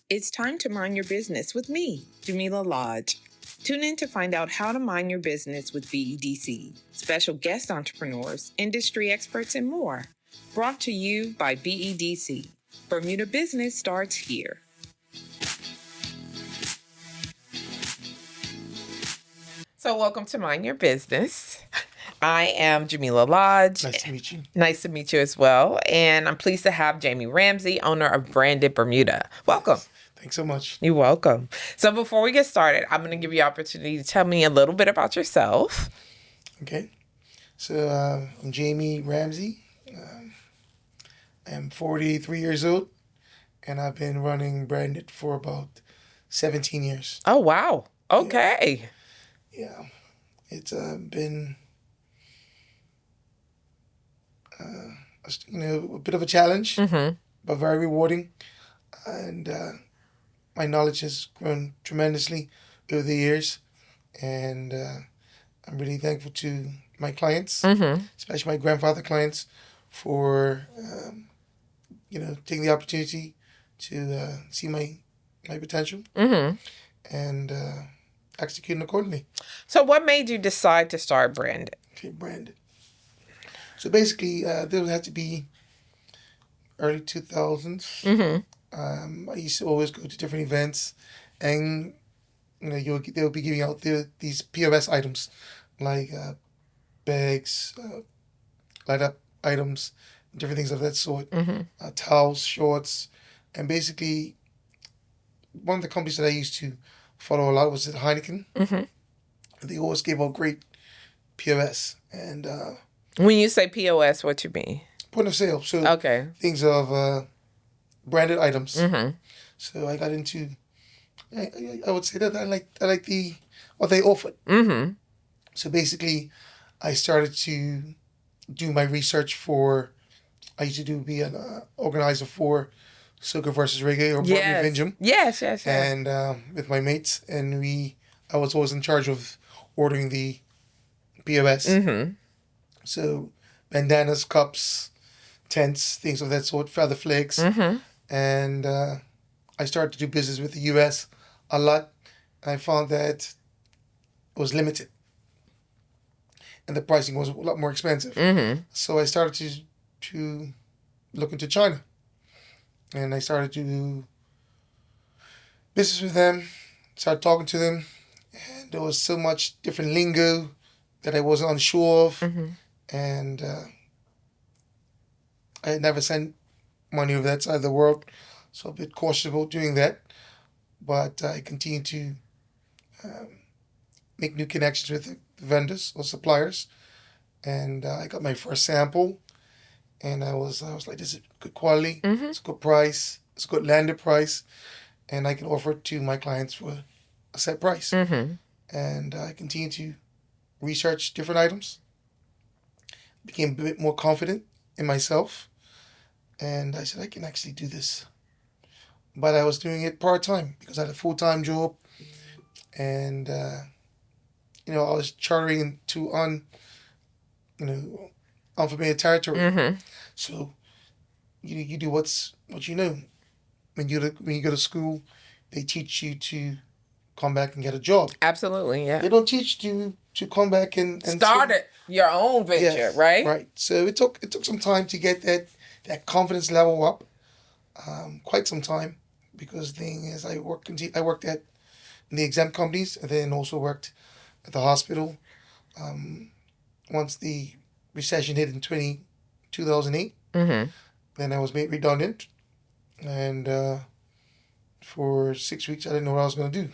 It's time to mind your business with me, Jamillah Lodge. Tune in to find out how to mind your business with BEDC, special guest entrepreneurs, industry experts, and more. Brought to you by BEDC. Bermuda business starts here. So welcome to Mind Your Business. I am Jamillah Lodge. Nice to meet you. Nice to meet you as well. And I'm pleased to have Jaime Ramsay, owner of BrandIt Bermuda. Welcome. Thanks so much. You're welcome. So before we get started, I'm going to give you an opportunity to tell me a little bit about yourself. Okay. So I'm Jaime Ramsay. I'm 43 years old, and I've been running BrandIt for about 17 years. Oh, wow. Okay. Yeah. It's been a bit of a challenge, but very rewarding. And my knowledge has grown tremendously over the years. And I'm really thankful to my clients, especially my grandfather clients, for taking the opportunity to see my potential and executing accordingly. So what made you decide to start BrandIt? Okay, BrandIt. So basically, there had to be early 2000s. I used to always go to different events, and they'll be giving out these POS items like bags, light up items, different things of that sort, towels, shorts, and basically one of the companies that I used to follow a lot was Heineken. They always gave out great POS, and when you say POS, what you mean? Point of sale. So okay, things of branded items. So I got into. I would say that I like what they offered. So basically, I started to do my research for. I used to be an organizer for Soca versus Reggae or yes. Vinjum. Yes. And with my mates, and I was always in charge of ordering the POS. So bandanas, cups, tents, things of that sort, feather flakes. And I started to do business with the U.S. a lot. I found that it was limited. And the pricing was a lot more expensive. So I started to look into China. And I started to do business with them, started talking to them. And there was so much different lingo that I wasn't unsure of. And I had never sent money over that side of the world, so a bit cautious about doing that. But I continued to make new connections with the vendors or suppliers, and I got my first sample, and I was like, this is good quality, it's a good price, it's a good landed price, and I can offer it to my clients for a set price. And I continued to research different items, became a bit more confident in myself, and I said, I can actually do this. But I was doing it part-time because I had a full-time job, and I was chartering into unfamiliar territory. So you do what you know. When you go to school, they teach you to come back and get a job. Absolutely, yeah. They don't teach you to come back and start your own venture, yes, right? Right. So it took some time to get that confidence level up. Quite some time, because the thing is, I worked at the exempt companies, and then also worked at the hospital. Once the recession hit in 2008, then I was made redundant, and for 6 weeks I didn't know what I was going to do.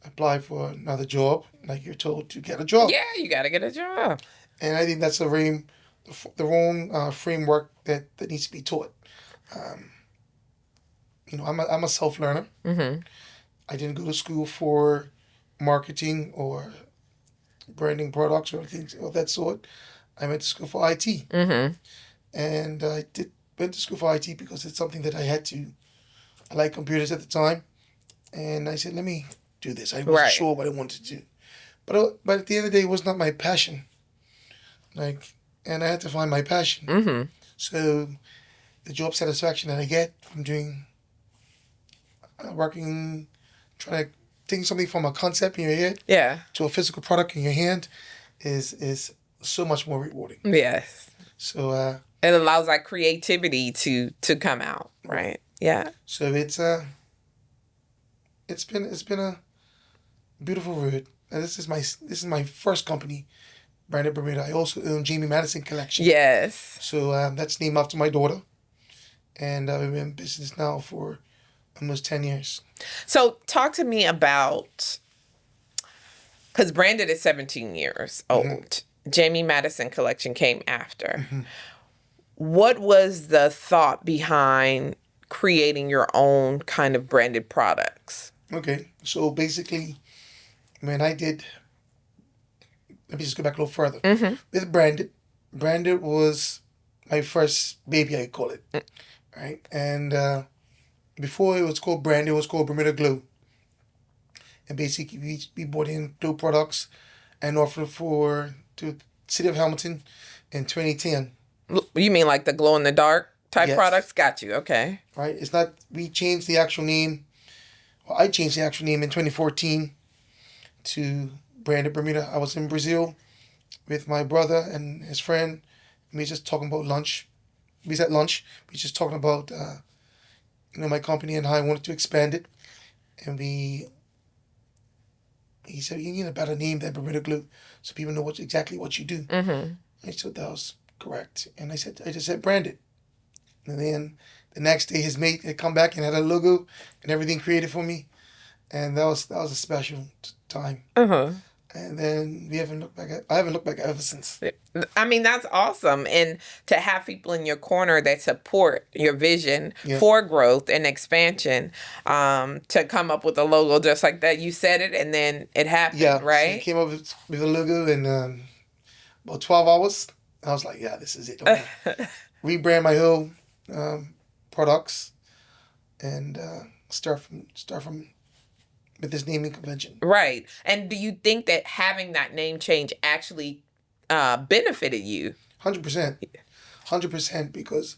Apply for another job, like you're told to get a job. Yeah, you got to get a job. And I think that's the wrong framework that needs to be taught. I'm a self-learner. I didn't go to school for marketing or branding products or things of that sort. I went to school for IT. And I went to school for IT because it's something that I had to. I liked computers at the time. And I said, let me do this. I wasn't sure what I wanted to do. But at the end of the day, it was not my passion. And I had to find my passion. So the job satisfaction that I get from doing working, trying to think something from a concept in your head Yeah. to a physical product in your hand is so much more rewarding. Yes. So it allows that creativity to come out, right? Yeah. So it's been a beautiful road. And this is my first company, BrandIt Bermuda. I also own Jaime Madison Collection. Yes. So that's named after my daughter, and I've been in business now for almost 10 years. So talk to me about, because BrandIt is 17 years old. Mm-hmm. Jaime Madison Collection came after. Mm-hmm. What was the thought behind creating your own kind of branded products? Okay, so basically, when I did, let me just go back a little further. Mm-hmm. With BrandIt was my first baby, I call it, right? And before it was called BrandIt, it was called Bermuda Glow. And basically, we bought in glow products and offered to the city of Hamilton in 2010. You mean like the glow in the dark type products? Got you. Okay. Right. It's not. We changed the actual name. Well, I changed the actual name in 2014 to BrandIt Bermuda. I was in Brazil with my brother and his friend. And we were just talking about lunch. We was at lunch. We were just talking about my company and how I wanted to expand it. And he said, you need a better name than Bermuda Glue so people know exactly what you do. Mm-hmm. I said, that was correct. And I just said, BrandIt. And then the next day, his mate had come back and had a logo and everything created for me. And that was a special time. Uh-huh. And then I haven't looked back ever since. I mean, that's awesome. And to have people in your corner that support your vision for growth and expansion, to come up with a logo just like that. You said it and then it happened, right? So I came up with a logo in about 12 hours. I was like, yeah, this is it. Rebrand my whole products and start from with this naming convention. Right. And do you think that having that name change actually benefited you? 100%. 100%, because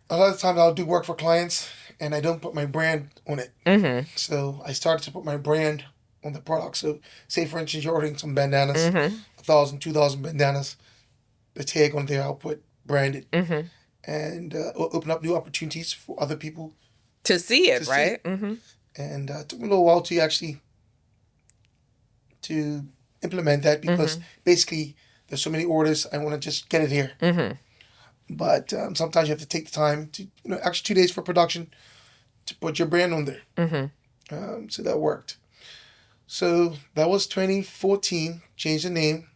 a lot of times I'll do work for clients and I don't put my brand on it. Mm-hmm. So I started to put my brand on the product. So say, for instance, you're ordering some bandanas, 1,000, 2,000 bandanas. The tag on there, I'll put BrandIt. Mm-hmm. And open up new opportunities for other people to see it, right? Mm-hmm. And it took me a little while to actually implement that because basically there's so many orders. I want to just get it here. Mm-hmm. But sometimes you have to take the time to, actually 2 days for production to put your brand on there. Mm-hmm. So that worked. So that was 2014, changed the name.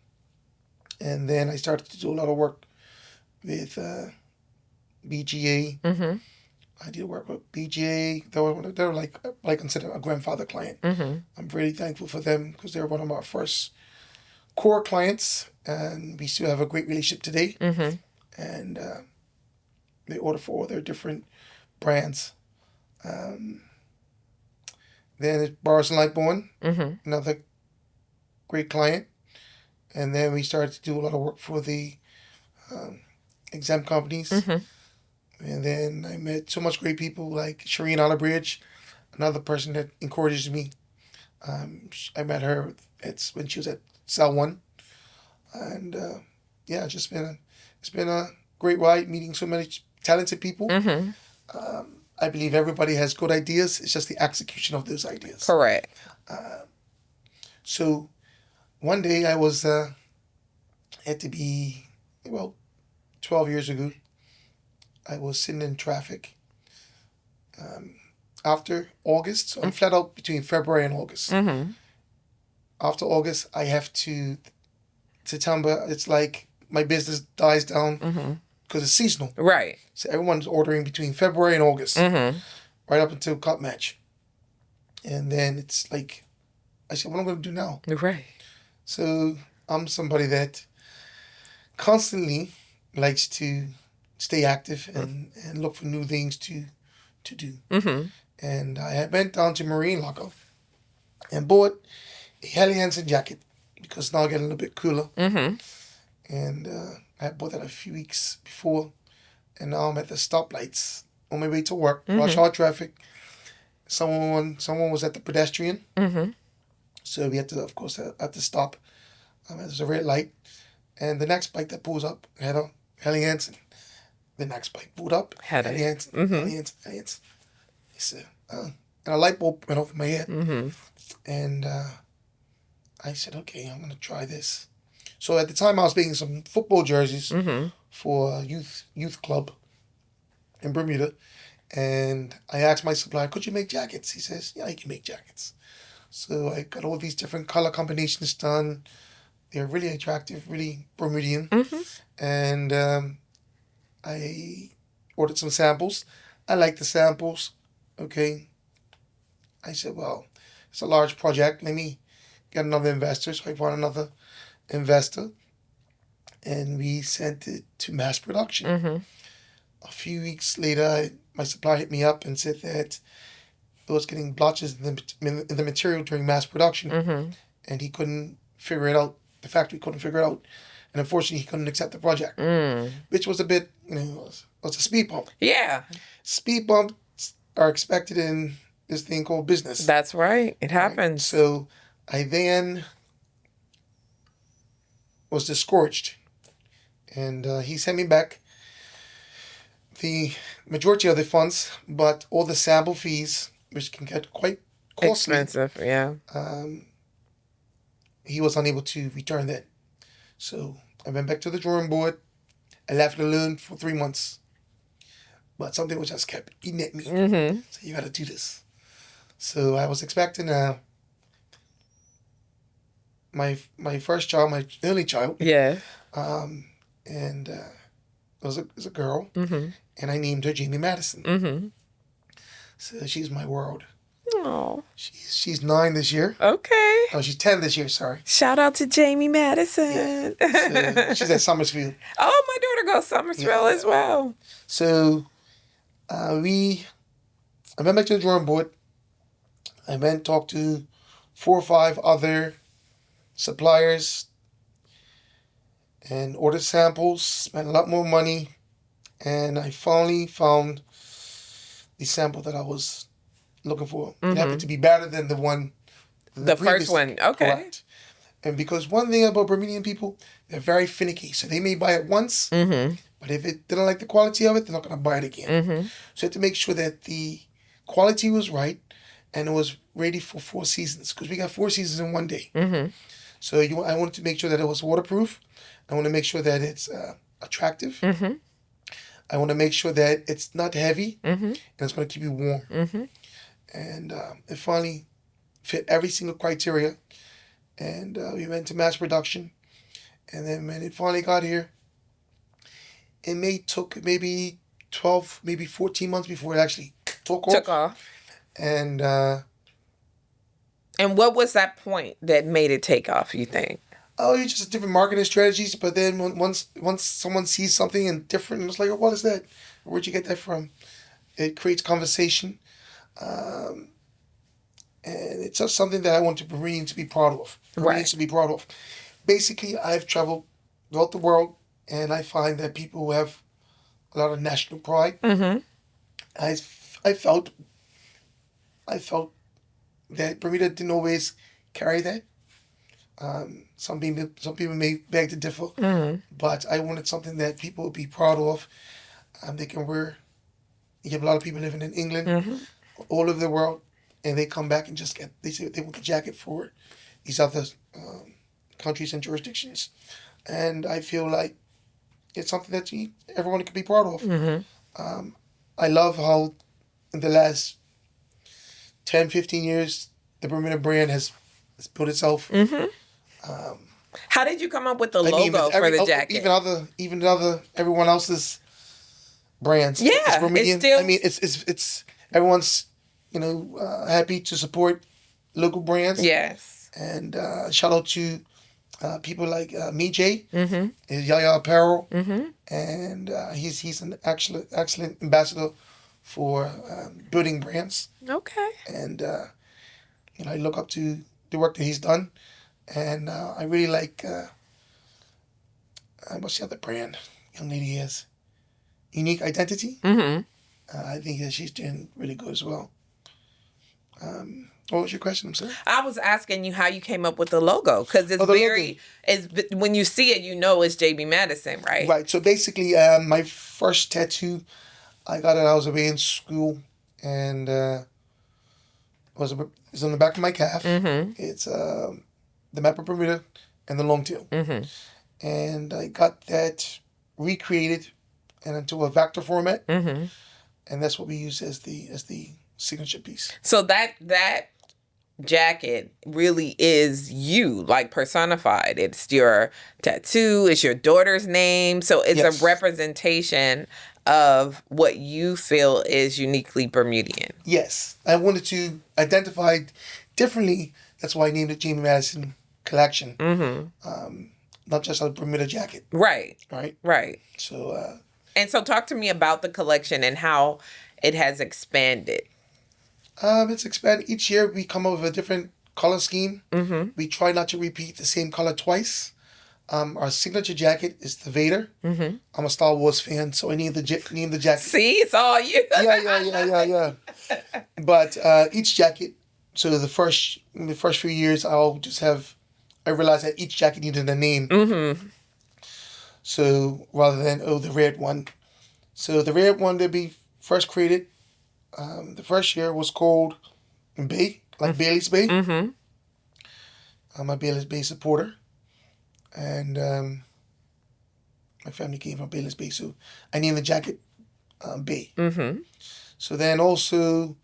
And then I started to do a lot of work with BGA. Mm-hmm. I did work with BGA. They were like I consider a grandfather client. Mm-hmm. I'm really thankful for them because they were one of our first core clients, and we still have a great relationship today. Mm-hmm. And they order for all their different brands. Then it's Bars and Lightborn, another great client. And then we started to do a lot of work for the exempt companies. Mm-hmm. And then I met so much great people like Shireen Olabridge, another person that encourages me. I met her when she was at Cell One. And it's been a great ride meeting so many talented people. Mm-hmm. I believe everybody has good ideas. It's just the execution of those ideas. Correct. So one day I was, had to be, 12 years ago. I was sitting in traffic after August. So I'm flat out between February and August. Mm-hmm. After August, I have to September, it's like my business dies down because it's seasonal. Right. So everyone's ordering between February and August, right up until Cup Match. And then it's like, I said, what am I going to do now? Right. So I'm somebody that constantly likes to stay active and look for new things to do. Mm-hmm. And I went down to Marine Locker and bought a Helly Hansen jacket because now it's getting a little bit cooler. Mm-hmm. And I bought that a few weeks before. And now I'm at the stoplights on my way to work, rush hour traffic. someone was at the pedestrian, Mm-hmm. so we had to, of course, have to stop. There's a red light, and the next bike that pulls up had a Helly Hansen. The next bike pulled up, Had Helly it. Hansen, Mm-hmm. Helly Hansen, Helly Hansen. He said, and a light bulb went off in my head, Mm-hmm. and I said, okay, I'm gonna try this. So at the time, I was making some football jerseys Mm-hmm. for a youth club in Bermuda, and I asked my supplier, could you make jackets? He says, yeah, I can make jackets. So I got all these different color combinations done. They're really attractive, really Bermudian. Mm-hmm. And I ordered some samples. I like the samples. Okay. I said, well, it's a large project. Let me get another investor. So I found another investor and we sent it to mass production. Mm-hmm. A few weeks later, my supplier hit me up and said that it was getting blotches in the material during mass production, Mm-hmm. and he couldn't figure it out. The factory couldn't figure it out, and unfortunately, he couldn't accept the project, Mm. which was a bit, was a speed bump. Yeah, Speed bumps are expected in this thing called business. that's right. It Right? happens. So I then was discouraged, and he sent me back the majority of the funds, but all the sample fees, which can get quite costly, Expensive, yeah. he was unable to return that. So I went back to the drawing board. I left it alone for 3 months. But something was just kept eating at me. Mm-hmm. So you got to do this. So I was expecting my first child, my only child. Yeah. And it was a girl. Mm-hmm. And I named her Jamie Madison. Mm-hmm. So she's my world. Oh. She's 9 this year. Okay. Oh, she's 10 this year, sorry. Shout out to Jamie Madison. Yeah. So she's at Summersfield. Oh, my daughter goes Summersville as well. So I went back to the drawing board. I went and talked to 4 or 5 other suppliers and ordered samples, spent a lot more money, and I finally found the sample that I was looking for. It happened to be better than the one. The first one, okay. Correct. And because one thing about Bermudian people, they're very finicky. So they may buy it once, but if they don't like the quality of it, they're not going to buy it again. So I had to make sure that the quality was right and it was ready for 4 seasons, because we got 4 seasons in one day. So I wanted to make sure that it was waterproof. I want to make sure that it's attractive. I want to make sure that it's not heavy and it's going to keep you warm. And it finally fit every single criteria. And we went to mass production. And then when it finally got here, it took maybe 12, maybe 14 months before it actually took off. And what was that point that made it take off, you think? Oh, it's just different marketing strategies. But then once someone sees something and different, it's like, oh, what is that? Where'd you get that from? It creates conversation. And it's just something that I want to Marines to be proud of. Marines to be proud of. Basically, I've traveled throughout the world, and I find that people who have a lot of national pride, I felt that Bermuda didn't always carry that. Some people may beg to differ, but I wanted something that people would be proud of. They can wear. You have a lot of people living in England, all over the world, and they come back and they say they want the jacket for these other countries and jurisdictions, and I feel like it's something that everyone can be proud of. I love how in the last 10, 15 years, the Bermuda brand has built itself. How did you come up with the logo for the jacket? Even everyone else's brands. Yeah, it's Bermudian. it's still. I mean, it's everyone's happy to support local brands. Yes. And shout out to people like Me J, Yaya Apparel, and he's an excellent ambassador for building brands. Okay. And I look up to the work that he's done, and I really like what's the other brand young lady has? Unique Identity. I think that she's doing really good as well. What was your question? I'm sorry. I was asking you how you came up with the logo because it's Logo. when you see it, you know it's JB Madison, right? Right. So basically, my first tattoo, I got it. I was away in school, and it's on the back of my calf. Mm-hmm. It's the map of Bermuda and the long tail, Mm-hmm. and I got that recreated and into a vector format, Mm-hmm. and that's what we use as the signature piece. So that jacket really is you, like personified. It's your tattoo, it's your daughter's name. So it's Yes. a representation of what you feel is uniquely Bermudian. Yes, I wanted to identify differently. That's why I named it Jaime Madison Collection. Mm-hmm. Not just a Bermuda jacket. Right. Right. Right. So. And so talk to me about the collection and how it has expanded. It's expanded. Each year we come up with a different color scheme. Mm-hmm. We try not to repeat the same color twice. Our signature jacket is the Vader. Mm-hmm. I'm a Star Wars fan, so I named the jacket. See, it's all you. Yeah. But each jacket, so in the first few years, I realized that each jacket needed a name. Mm-hmm. So rather than, the red one. So the red one that we first created, the first year was called Bay, like Bailey's Bay. Mm-hmm. I'm a Bailey's Bay supporter. And my family came from Bailey's Bay, so I named the jacket Bay. Mm-hmm. So then also,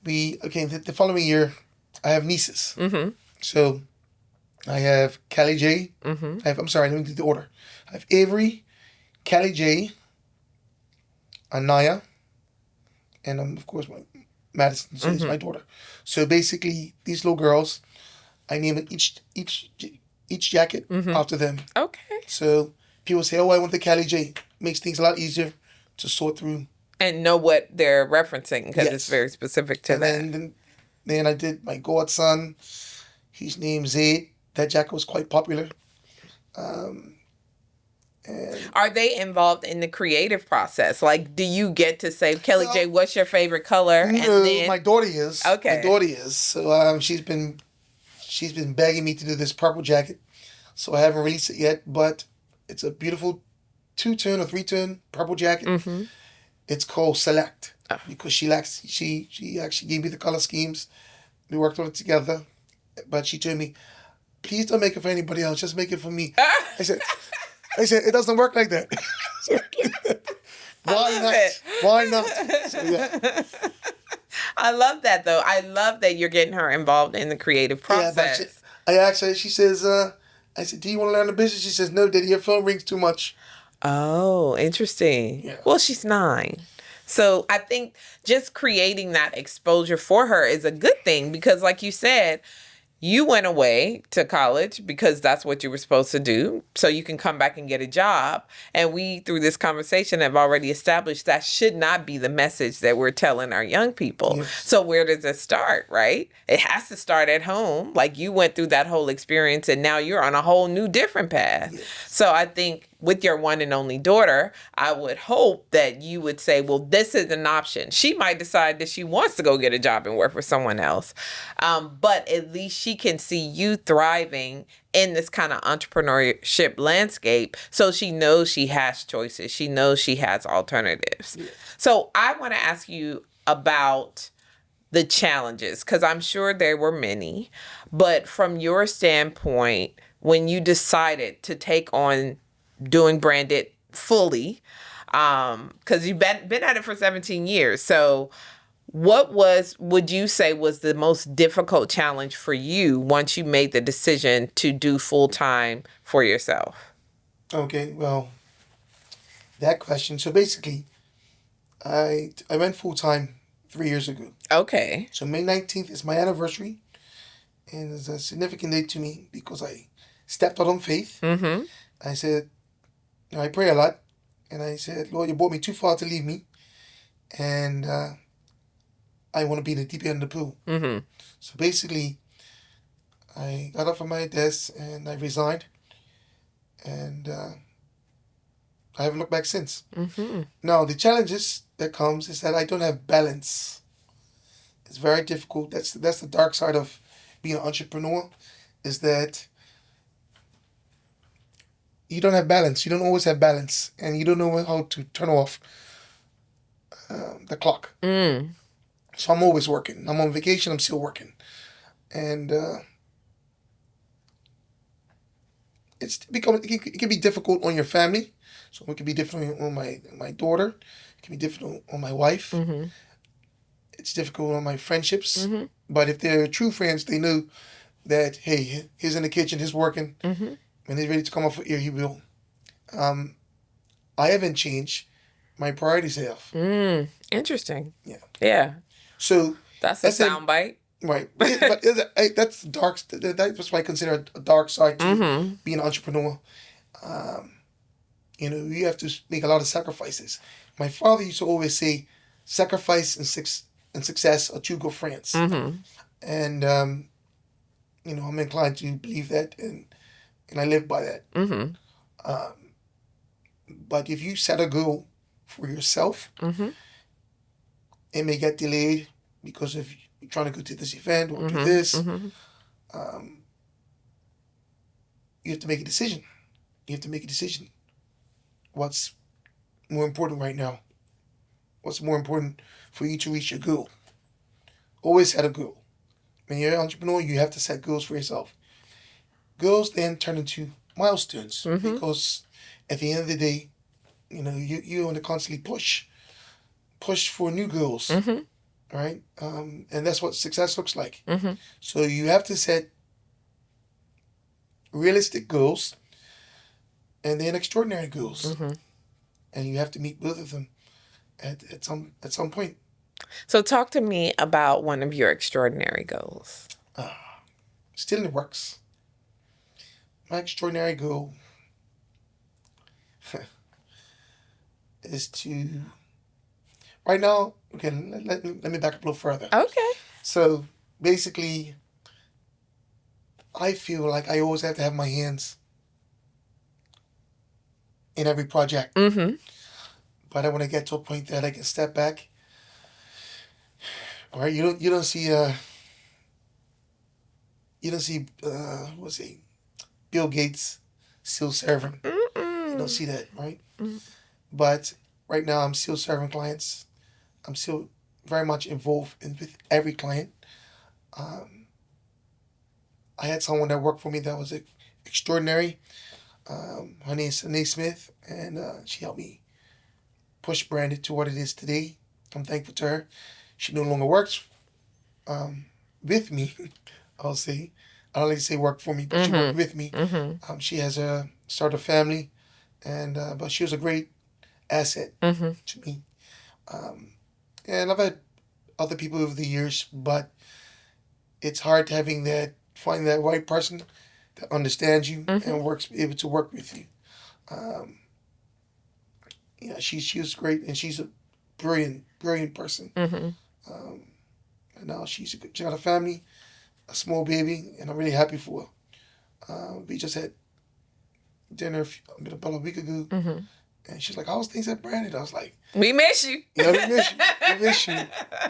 the following year, I have nieces. Mm-hmm. So I have Callie J. Mm-hmm. I'm sorry, let me do the order. I have Avery, Callie J, Anaya, and of course, Madison, so it's my daughter. So basically, these little girls, I name it each jacket after them. Okay. So people say, "Oh, I want the Callie J." Makes things a lot easier to sort through And know what they're referencing because Yes. it's very specific to and that. then I did my godson. He's named Zaid. That jacket was quite popular. And Are they involved in the creative process? Like, do you get to say, Kelly J, what's your favorite color? no, my daughter is. Okay. My daughter is. So she's been begging me to do this purple jacket. So I haven't released it yet, but it's a beautiful 2-tone or 3-tone purple jacket. Mm-hmm. It's called Select Oh. because she actually gave me the color schemes. We worked on it together, but she told me, "Please don't make it for anybody else. Just make it for me." I said, "It doesn't work like that." Why not? it. Why not? So, yeah. I love that, though. I love that you're getting her involved in the creative process. Yeah, but I asked her. She says, "I said, do you want to learn the business?" She says, "No, Daddy, your phone rings too much." Oh, interesting. Yeah. Well, she's 9. So I think just creating that exposure for her is a good thing because, like you said, you went away to college because that's what you were supposed to do. So you can come back and get a job. And we, through this conversation, have already established that should not be the message that we're telling our young people. Yes. So where does it start, right? It has to start at home. Like you went through that whole experience and now you're on a whole new different path. Yes. So I think with your one and only daughter, I would hope that you would say, well, this is an option. She might decide that she wants to go get a job and work for someone else. But at least she can see you thriving in this kind of entrepreneurship landscape. So she knows she has choices. She knows she has alternatives. Yeah. So I want to ask you about the challenges, because I'm sure there were many. But from your standpoint, when you decided to take on doing BrandIt fully, because you've been at it for 17 years. So what would you say was the most difficult challenge for you once you made the decision to do full-time for yourself? Okay, well, that question. So basically, I went full-time 3 years ago. Okay. So May 19th is my anniversary, and it's a significant date to me because I stepped out on faith. Mm-hmm. I said, I pray a lot, and I said, "Lord, you brought me too far to leave me, and I want to be in the deep end of the pool." Mm-hmm. So basically, I got up from my desk and I resigned, and I haven't looked back since. Mm-hmm. Now, the challenges that comes is that I don't have balance. It's very difficult. That's the dark side of being an entrepreneur, is that you don't have balance. You don't always have balance, and you don't know how to turn off the clock. So I'm always working. I'm on vacation. I'm still working, and it can be difficult on your family. So it can be difficult on my daughter. It can be difficult on my wife. Mm-hmm. It's difficult on my friendships. Mm-hmm. But if they're true friends, they know that, hey, he's in the kitchen, he's working, Mm-hmm. and he's ready to come off for air, he will. I haven't changed. My priorities have. Interesting. Yeah. Yeah. So That's a soundbite. Right. But that's dark. That's why I consider a dark side to being an entrepreneur. You have to make a lot of sacrifices. My father used to always say, sacrifice and success are two good friends. And, I'm inclined to believe that, and I live by that. But if you set a goal for yourself, it may get delayed because of you trying to go to this event or do this. You have to make a decision. What's more important right now? What's more important for you to reach your goal? Always set a goal. When you're an entrepreneur, you have to set goals for yourself. Goals then turn into milestones because at the end of the day, you want to constantly push for new goals, right? And that's what success looks like. So you have to set realistic goals and then extraordinary goals, and you have to meet both of them at some point. So talk to me about one of your extraordinary goals. Still in the works. My extraordinary goal is to, right now, okay, let me back up a little further. Okay. So basically, I feel like I always have to have my hands in every project. But I want to get to a point that I can step back. All right, you don't see what's he, Bill Gates still serving. You don't see that, right? But right now, I'm still serving clients. I'm still very much involved with every client. I had someone that worked for me that was extraordinary. Her name is Sunday Smith, and she helped me push BrandIt to what it is today. I'm thankful to her. She no longer works with me, I'll say. I don't like to say work for me, but she worked with me. She has started a family, and but she was a great asset to me. And I've had other people over the years, but it's hard find that right person that understands you and able to work with you. She was great, and she's a brilliant person. And now she got a family, a small baby, and I'm really happy for her. We just had dinner about a week ago, and she's like, "How's things at BrandIt?" I was like, "We miss you. We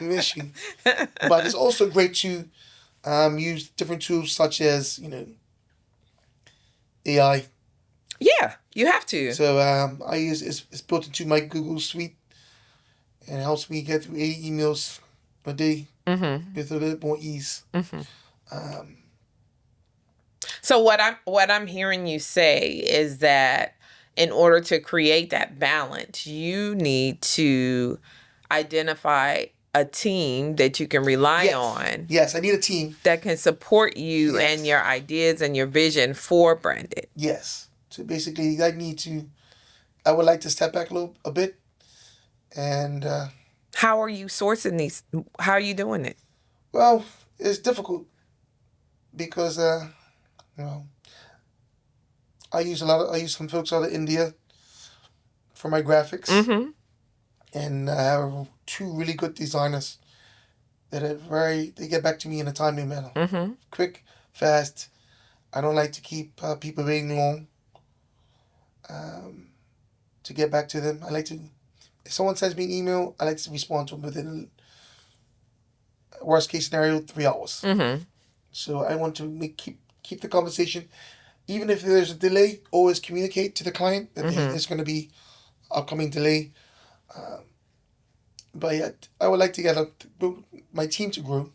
miss you. But it's also great to use different tools such as AI. Yeah, you have to. So I use it's built into my Google Suite, and it helps me get through 80 emails a day with a little more ease. So what I'm hearing you say is that in order to create that balance, you need to identify a team that you can rely on. Yes, I need a team that can support you and your ideas and your vision for BrandIt. Yes. So basically, I would like to step back a bit, and how are you sourcing these? How are you doing it? Well, it's difficult because I use some folks out of India for my graphics, and I have two really good designers that they get back to me in a timely manner, quick, fast. I don't like to keep people waiting long to get back to them. I like to if someone sends me an email, I like to respond to them within, worst case scenario, 3 hours. Mm-hmm. So I want to keep the conversation. Even if there's a delay, always communicate to the client that there's going to be upcoming delay. But yeah, I would like to get my team to grow.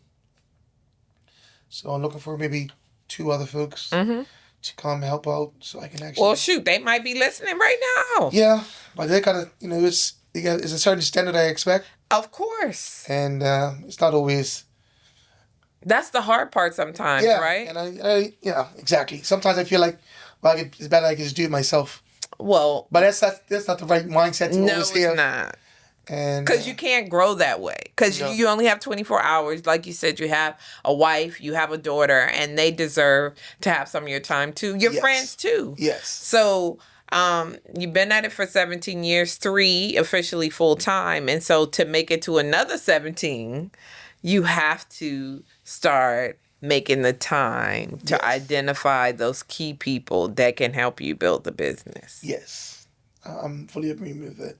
So I'm looking for maybe 2 other folks to come help out, so I can actually. Well, shoot, they might be listening right now. Yeah, but they gotta, it's a certain standard I expect, Of course. and it's not always. That's the hard part sometimes, Yeah, right? and yeah, exactly. Sometimes I feel like, well, it's better I can just do it myself. Well, But that's not the right mindset to no, always it's have. not. And Because you can't grow that way. Because No. you only have 24 hours. Like you said, you have a wife, you have a daughter, and they deserve to have some of your time too. Your Yes. friends too. Yes. So you've been at it for 17 years, 3 officially full time. And so to make it to another 17, you have to start making the time to Yes. identify those key people that can help you build the business. Yes, I'm fully agreeing with it.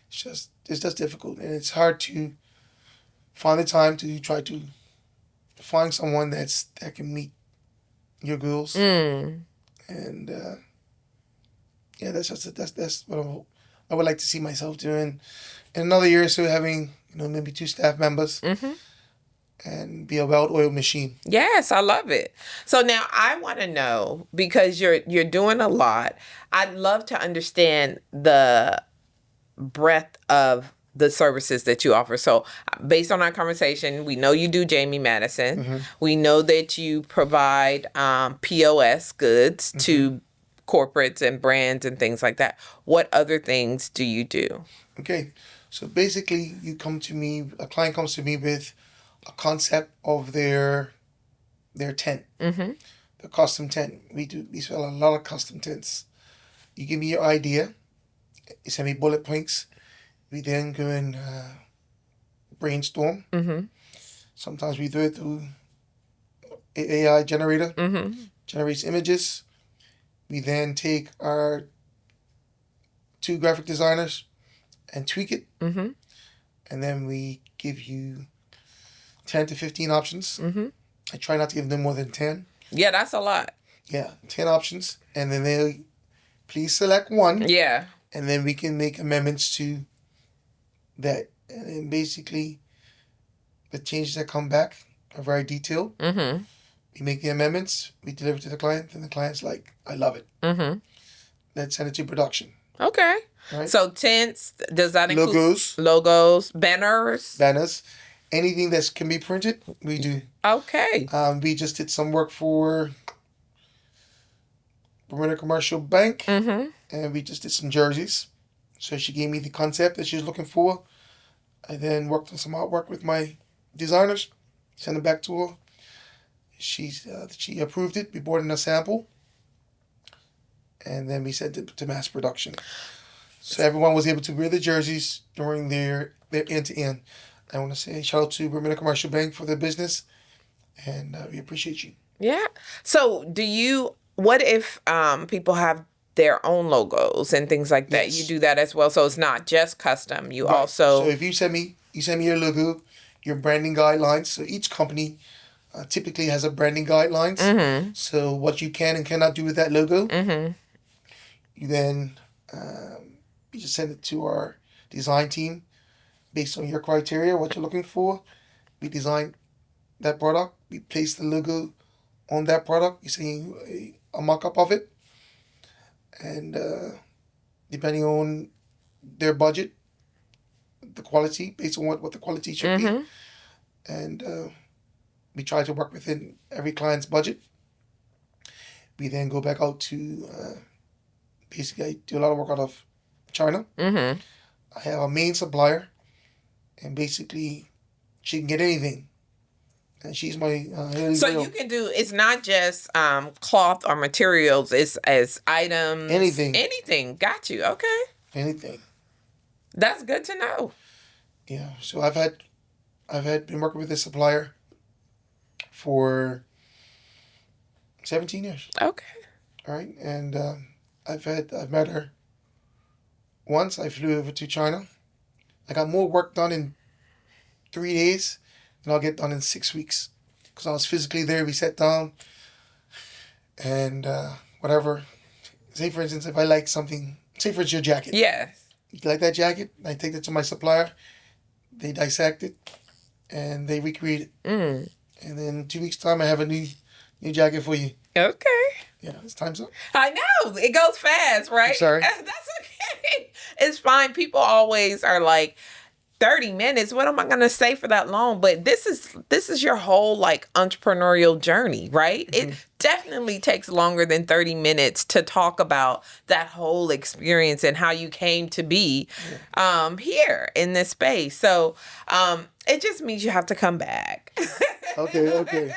It's just difficult, and it's hard to find the time to try to find someone that can meet your goals. Mm. And yeah, that's what I would like to see myself doing in another year or so, having maybe 2 staff members. And be a well-oiled machine. Yes, I love it. So now I want to know, because you're doing a lot. I'd love to understand the breadth of the services that you offer. So based on our conversation, we know you do Jamie Madison. We know that you provide POS goods to corporates and brands and things like that. What other things do you do? Okay, so basically, a client comes to me with a concept of their tent, the custom tent. We sell a lot of custom tents. You give me your idea, you send me bullet points. We then go and brainstorm. Sometimes we do it through AI generator, generates images. We then take our 2 graphic designers and tweak it, and then we give you 10 to 15 options. I try not to give them more than 10. Yeah, that's a lot. Yeah, 10 options, and then they please select one. Yeah. And then we can make amendments to that. And then basically, the changes that come back are very detailed. We make the amendments, we deliver to the client, and the client's like, I love it. Let's send it to production. Okay. Right? So tents, does that include logos, banners, anything that can be printed, we do. Okay. We just did some work for Bermuda Commercial Bank, and we just did some jerseys. So she gave me the concept that she was looking for. I then worked on some artwork with my designers, sent it back to her. She approved it. We brought in a sample, and then we sent it to mass production. So everyone was able to wear the jerseys during their end-to-end. I want to say shout out to Bermuda Commercial Bank for their business, and we appreciate you. Yeah. So what if people have their own logos and things like that? Yes. You do that as well. So it's not just custom. You Right. also. So if you send me your logo, your branding guidelines. So each company typically has a branding guidelines. So what you can and cannot do with that logo. You then you just send it to our design team based on your criteria, what you're looking for. We design that product. We place the logo on that product. You see a mock-up of it. And depending on their budget, the quality, based on what the quality should be. And we try to work within every client's budget. We then go back out to, basically, I do a lot of work out of China. I have a main supplier, and basically, she can get anything. And she's my So you can do, it's not just cloth or materials, it's as items. Anything. Got you. Okay. Anything. That's good to know. Yeah. So I've been working with this supplier for 17 years. Okay. All right. And I've met her once I flew over to China. I got more work done in 3 days than I'll get done in 6 weeks. Because I was physically there, we sat down, and whatever. Say, for instance, if I like something, say for instance, your jacket. Yes. You like that jacket? I take it to my supplier. They dissect it, and they recreate it. Mm. And then in 2 weeks' time, I have a new jacket for you. Okay. Yeah, it's time's up. I know. It goes fast, right? I'm sorry. That's okay. It's fine. People always are like, 30 minutes, what am I going to say for that long? But this is your whole like entrepreneurial journey, right? Mm-hmm. It definitely takes longer than 30 minutes to talk about that whole experience and how you came to be here in this space. So it just means you have to come back. Okay.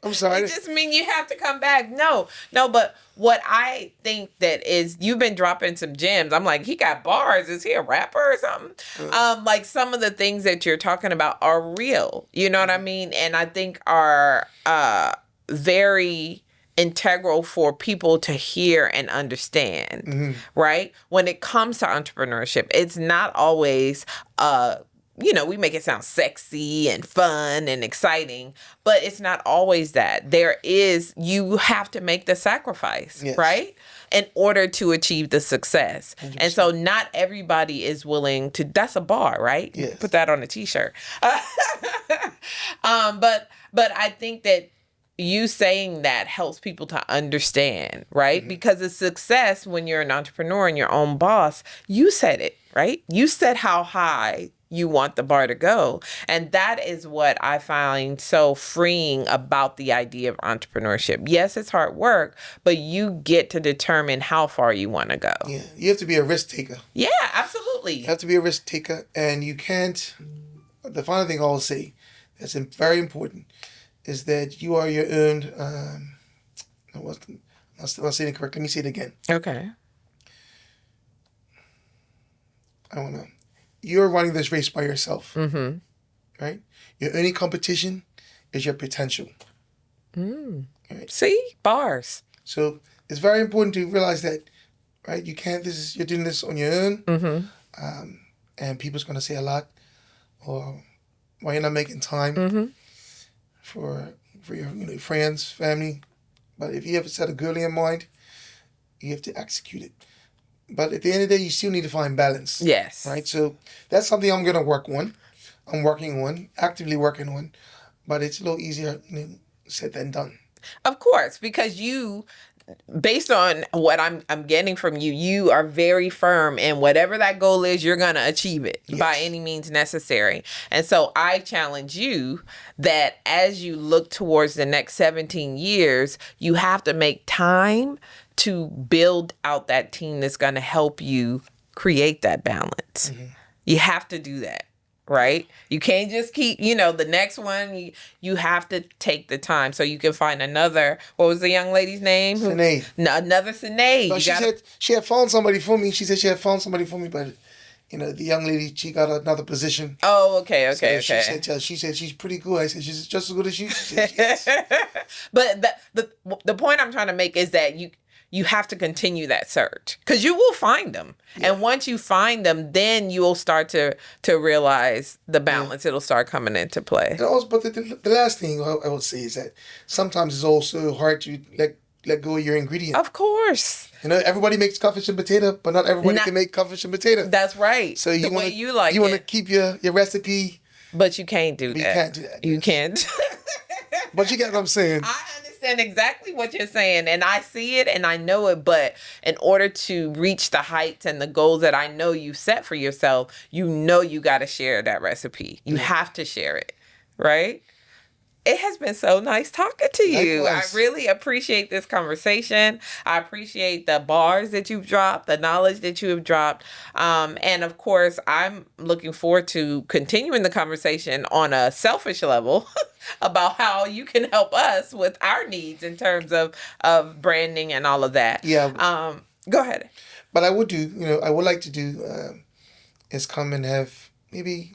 I'm sorry. It just means you have to come back. No, but what I think that is, you've been dropping some gems. I'm like, he got bars. Is he a rapper or something? Like some of the things that you're talking about are real. You know what I mean? And I think are very integral for people to hear and understand, right? When it comes to entrepreneurship, it's not always we make it sound sexy and fun and exciting, but it's not always that. You have to make the sacrifice, yes, right? In order to achieve the success. 100%. And so not everybody is willing to, that's a bar, right? Yes. Put that on a t-shirt. But I think that you saying that helps people to understand, right? Mm-hmm. Because the success when you're an entrepreneur and your own boss, you set it, right? You set how high you want the bar to go. And that is what I find so freeing about the idea of entrepreneurship. Yes, it's hard work, but you get to determine how far you want to go. Yeah, you have to be a risk taker. Yeah, absolutely. You have to be a risk taker, and you can't. The final thing I'll say that's very important is that you are your own. I'm not saying it correctly. Let me say it again. Okay. You're running this race by yourself, right? Your only competition is your potential. Right? See? Bars. So it's very important to realize that, right? You can't, you're doing this on your own, and people's going to say a lot, or why you're not making time for your friends, family. But if you have set a goal in your mind, you have to execute it. But at the end of the day, you still need to find balance. Yes. Right? So that's something I'm going to work on. I'm working on, actively working on. But it's a little easier said than done. Of course, because you, based on what I'm getting from you, you are very firm in whatever that goal is, you're going to achieve it by any means necessary. And so I challenge you that as you look towards the next 17 years, you have to make time to build out that team that's going to help you create that balance. You have to do that, right? You can't just keep, the next one, you have to take the time so you can find another, what was the young lady's name? Sinead. No, another Sinead. No, said she had found somebody for me. She said she had found somebody for me, but the young lady, she got another position. Oh, okay. She said she's pretty good. I said she's just as good as you. She said, yes. But the point I'm trying to make is that you have to continue that search because you will find them. Yeah. And once you find them, then you will start to realize the balance. Yeah. It'll start coming into play. But the last thing I would say is that sometimes it's also hard to let go of your ingredient. Of course. Everybody makes codfish and potato, but not everybody can make codfish and potato. That's right. So you want to keep your recipe. But you can't do that. You can't do that. You can't. But you get what I'm saying. I understand exactly what you're saying, and I see it and I know it, but in order to reach the heights and the goals that I know you set for yourself, you got to share that recipe. You have to share it, right? It has been so nice talking to you. Likewise. I really appreciate this conversation. I appreciate the bars that you've dropped, the knowledge that you have dropped. And of course, I'm looking forward to continuing the conversation on a selfish level about how you can help us with our needs in terms of branding and all of that. Yeah. Go ahead. But I would like to do is come and have maybe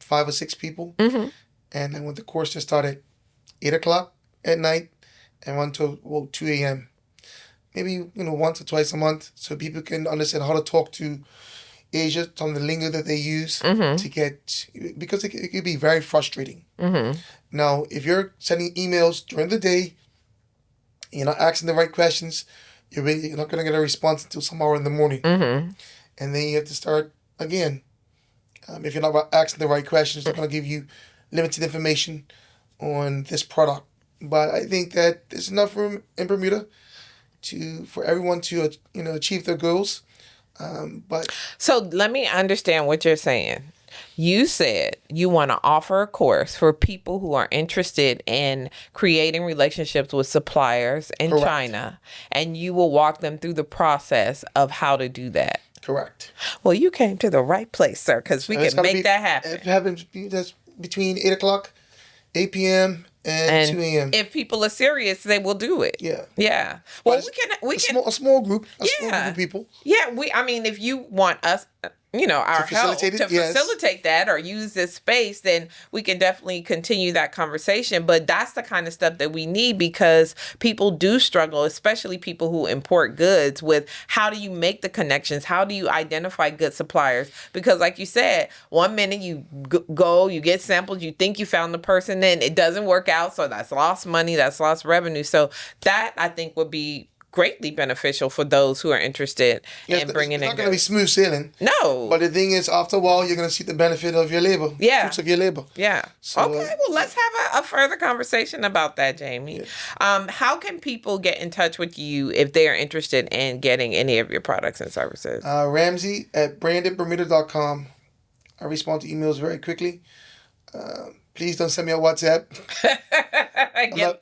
5 or 6 people. And I want the course to start at 8 o'clock at night and run till 2 a.m. maybe once or twice a month, so people can understand how to talk to Asia, some of the lingo that they use to get, because it could be very frustrating. Now, if you're sending emails during the day, you're not asking the right questions, you're not going to get a response until some hour in the morning. And then you have to start again. If you're not asking the right questions, they're going to give you limited information on this product. But I think that there's enough room in Bermuda for everyone to achieve their goals. But so let me understand what you're saying. You said you want to offer a course for people who are interested in creating relationships with suppliers in Correct. China, and you will walk them through the process of how to do that. Correct. Well, you came to the right place, sir, because we can make that happen. It happens. That's between 8 o'clock, 8 p.m. and 2 a.m. If people are serious, they will do it. Yeah. Yeah. Well, a small group of people. Yeah. I mean, if you want us, our help to facilitate that or use this space, then we can definitely continue that conversation. But that's the kind of stuff that we need, because people do struggle, especially people who import goods, with how do you make the connections? How do you identify good suppliers? Because like you said, one minute you go, you get samples, you think you found the person, then it doesn't work out. So that's lost money, that's lost revenue. So that, I think, would be greatly beneficial for those who are interested in bringing in. It's not going to be smooth sailing. No. But the thing is, after a while, you're going to see the benefit of your labor. Yeah. Fruits of your labor. Yeah. So, okay. Well, let's have a further conversation about that, Jamie. Yeah. How can people get in touch with you if they are interested in getting any of your products and services? Ramsay at BrandItBermuda.com. I respond to emails very quickly. Please don't send me a WhatsApp.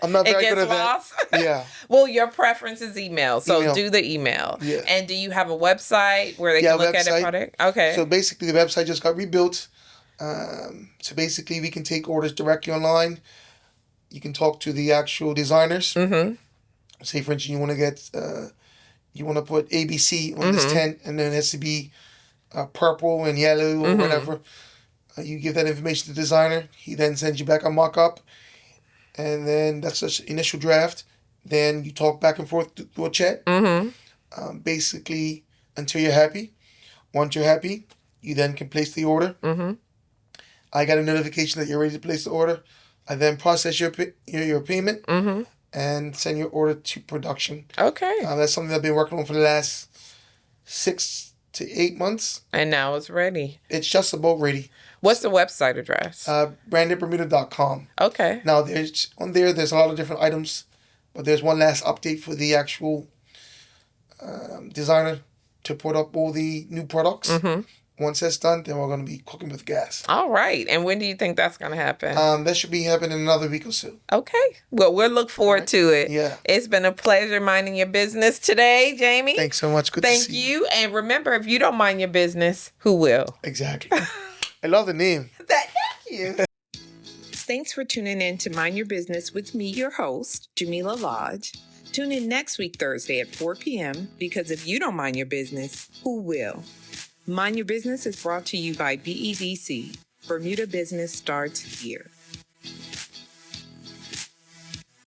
I'm not very good at lost. that. Yeah. Well, your preference is email, so do the email. Yeah. And do you have a website where they can look at the product? Okay. So basically, the website just got rebuilt. So basically, we can take orders directly online. You can talk to the actual designers. Say, for instance, you want to put ABC on this tent, and then it has to be purple and yellow or whatever. You give that information to the designer. He then sends you back a mock-up. And then that's just initial draft. Then you talk back and forth through a chat. Basically, until you're happy. Once you're happy, you then can place the order. I got a notification that you're ready to place the order. I then process your payment and send your order to production. Okay. That's something I've been working on for the last 6 to 8 months. And now it's ready. It's just about ready. What's the website address? BrandItBermuda.com. Okay. Now, there's a lot of different items, but there's one last update for the actual designer to put up all the new products. Once that's done, then we're going to be cooking with gas. All right. And when do you think that's going to happen? That should be happening in another week or so. Okay. Well, we'll look forward to it. Yeah. It's been a pleasure minding your business today, Jamie. Thanks so much. Good to see you. Thank you. And remember, if you don't mind your business, who will? Exactly. I love the name. Thank you. Thanks for tuning in to Mind Your Business with me, your host, Jamillah Lodge. Tune in next week, Thursday at 4 p.m. because if you don't mind your business, who will? Mind Your Business is brought to you by BEDC. Bermuda Business starts here.